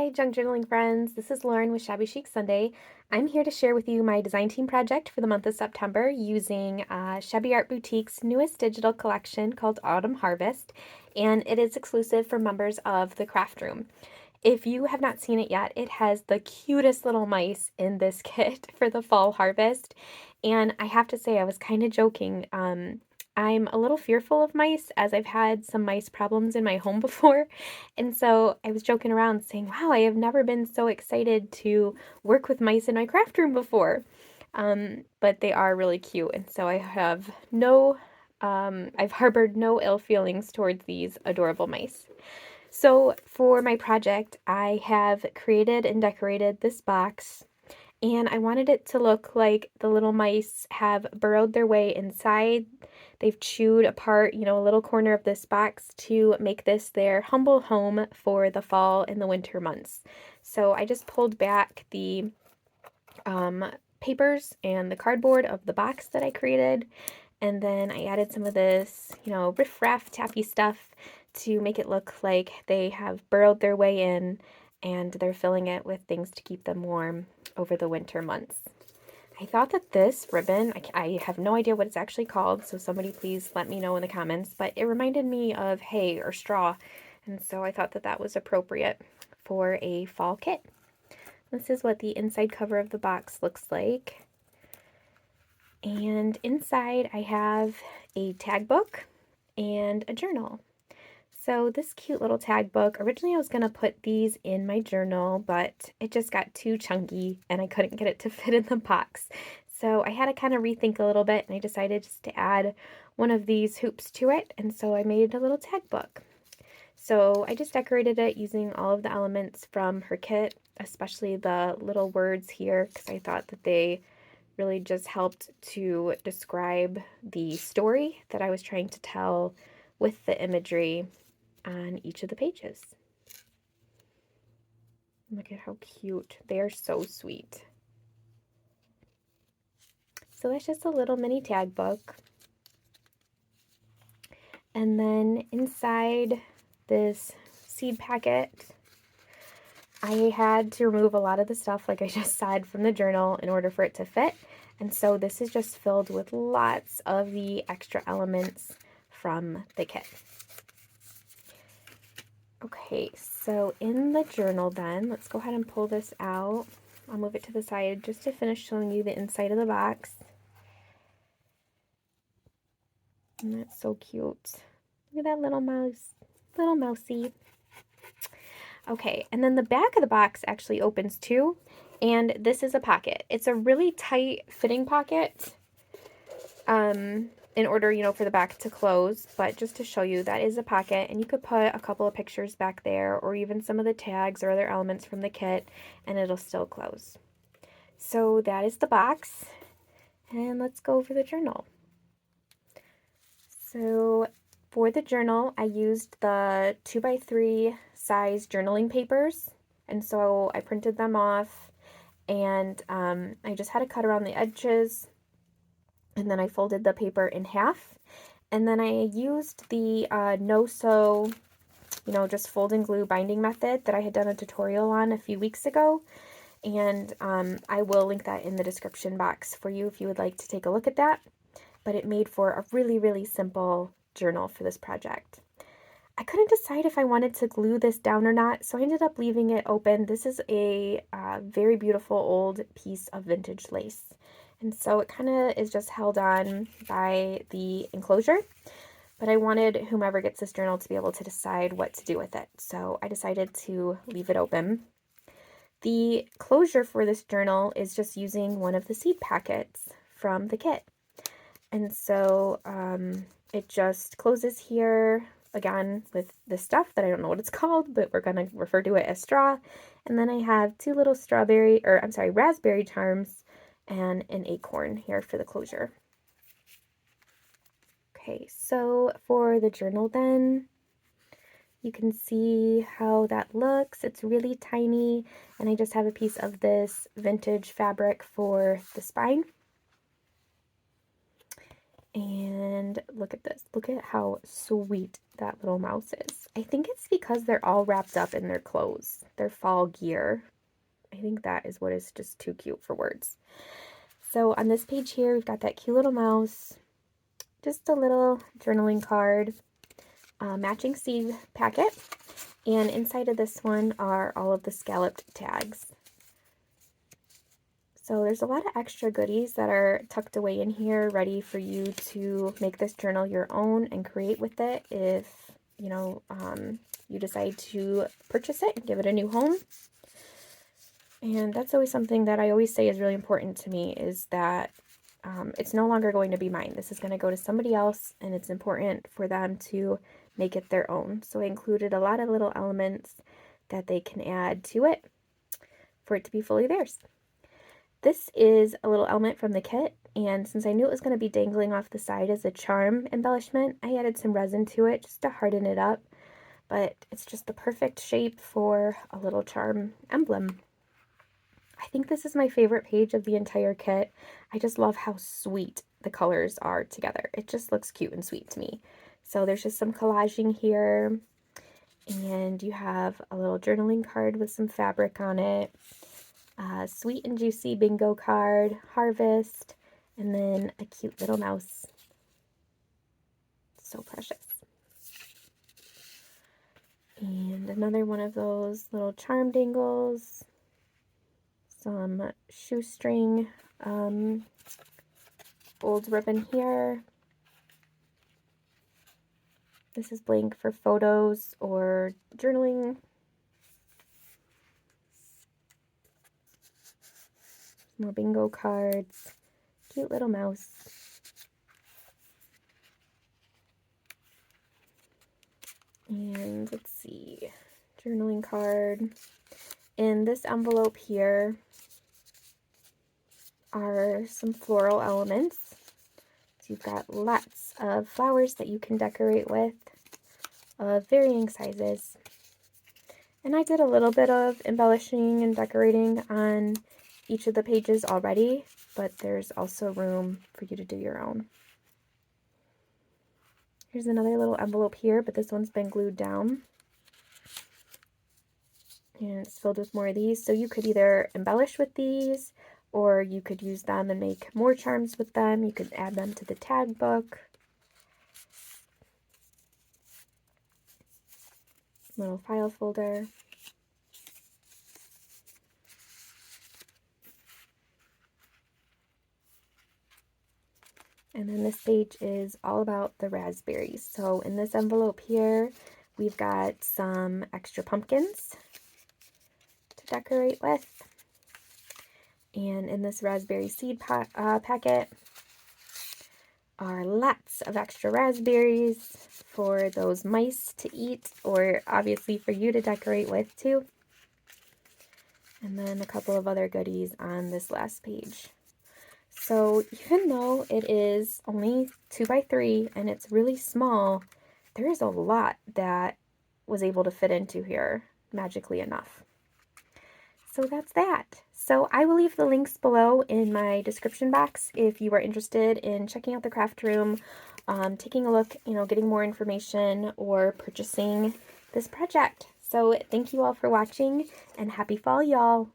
Hi, junk journaling friends. This is Lauren with Shabby Chic Sunday. I'm here to share with you my design team project for the month of September using Shabby Art Boutique's newest digital collection called Autumn Harvest, and it is exclusive for members of the craft room. If you have not seen it yet, it has the cutest little mice in this kit for the fall harvest, and I have to say I was kind of joking. I'm a little fearful of mice as I've had some mice problems in my home before. And so I was joking around saying, wow, I have never been so excited to work with mice in my craft room before. But they are really cute. And so I have I've harbored no ill feelings towards these adorable mice. So for my project, I have created and decorated this box, and I wanted it to look like the little mice have burrowed their way inside. They've chewed apart, a little corner of this box to make this their humble home for the fall and the winter months. So I just pulled back the papers and the cardboard of the box that I created, and then I added some of this, riff-raff taffy stuff to make it look like they have burrowed their way in and they're filling it with things to keep them warm over the winter months. I thought that this ribbon, I have no idea what it's actually called, so somebody please let me know in the comments, but it reminded me of hay or straw, and so I thought that that was appropriate for a fall kit. This is what the inside cover of the box looks like. And inside I have a tag book and a journal. So this cute little tag book, originally I was going to put these in my journal, but it just got too chunky and I couldn't get it to fit in the box. So I had to kind of rethink a little bit, and I decided just to add one of these hoops to it, and so I made a little tag book. So I just decorated it using all of the elements from her kit, especially the little words here, because I thought that they really just helped to describe the story that I was trying to tell with the imagery on each of the pages. Look at how cute. They are so sweet. So that's just a little mini tag book. And then inside this seed packet, I had to remove a lot of the stuff, like I just said, from the journal in order for it to fit. And so this is just filled with lots of the extra elements from the kit. Okay, so in the journal then, let's go ahead and pull this out. I'll move it to the side just to finish showing you the inside of the box. And that's so cute. Look at that little mouse, little mousey. Okay, and then the back of the box actually opens too, and this is a pocket. It's a really tight fitting pocket in order, for the back to close, but just to show you, that is a pocket, and you could put a couple of pictures back there or even some of the tags or other elements from the kit, and it'll still close. So that is the box, and let's go over the journal. So for the journal, I used the 2x3 size journaling papers, and so I printed them off, and I just had to cut around the edges, and then I folded the paper in half, and then I used the no-sew, just fold and glue binding method that I had done a tutorial on a few weeks ago, and I will link that in the description box for you if you would like to take a look at that. But it made for a really, really simple journal for this project. I couldn't decide if I wanted to glue this down or not, so I ended up leaving it open. This is a very beautiful old piece of vintage lace, and so it kind of is just held on by the enclosure, but I wanted whomever gets this journal to be able to decide what to do with it, so I decided to leave it open. The closure for this journal is just using one of the seed packets from the kit. And so it just closes here, again, with this stuff that I don't know what it's called, but we're going to refer to it as straw. And then I have two little raspberry charms and an acorn here for the closure. Okay, so for the journal then, you can see how that looks. It's really tiny, and I just have a piece of this vintage fabric for the spine. And look at this. Look at how sweet that little mouse is. I think it's because they're all wrapped up in their clothes, their fall gear. I think that is what is just too cute for words. So on this page here, we've got that cute little mouse, just a little journaling card, matching seed packet, and inside of this one are all of the scalloped tags. So there's a lot of extra goodies that are tucked away in here, ready for you to make this journal your own and create with it if, you know, you decide to purchase it and give it a new home. And that's always something that I always say is really important to me, is that it's no longer going to be mine. This is going to go to somebody else, and it's important for them to make it their own. So I included a lot of little elements that they can add to it for it to be fully theirs. This is a little element from the kit, and since I knew it was going to be dangling off the side as a charm embellishment, I added some resin to it just to harden it up, but it's just the perfect shape for a little charm emblem. I think this is my favorite page of the entire kit. I just love how sweet the colors are together. It just looks cute and sweet to me. So there's just some collaging here, and you have a little journaling card with some fabric on it. Sweet and juicy bingo card, harvest, and then a cute little mouse. So precious. And another one of those little charm dangles. Some shoestring, old ribbon here. This is blank for photos or journaling. More bingo cards, cute little mouse. And let's see, journaling card. In this envelope here are some floral elements. So you've got lots of flowers that you can decorate with, of varying sizes. And I did a little bit of embellishing and decorating on each of the pages already, but there's also room for you to do your own. Here's another little envelope here, but this one's been glued down. And it's filled with more of these, so you could either embellish with these, or you could use them and make more charms with them. You could add them to the tag book. Little file folder. And then this page is all about the raspberries. So in this envelope here, we've got some extra pumpkins to decorate with. And in this raspberry seed packet are lots of extra raspberries for those mice to eat, or obviously for you to decorate with too. And then a couple of other goodies on this last page. So even though it is only 2x3 and it's really small, there is a lot that was able to fit into here, magically enough. So that's that. So I will leave the links below in my description box if you are interested in checking out the craft room, taking a look, getting more information, or purchasing this project. So thank you all for watching, and happy fall, y'all.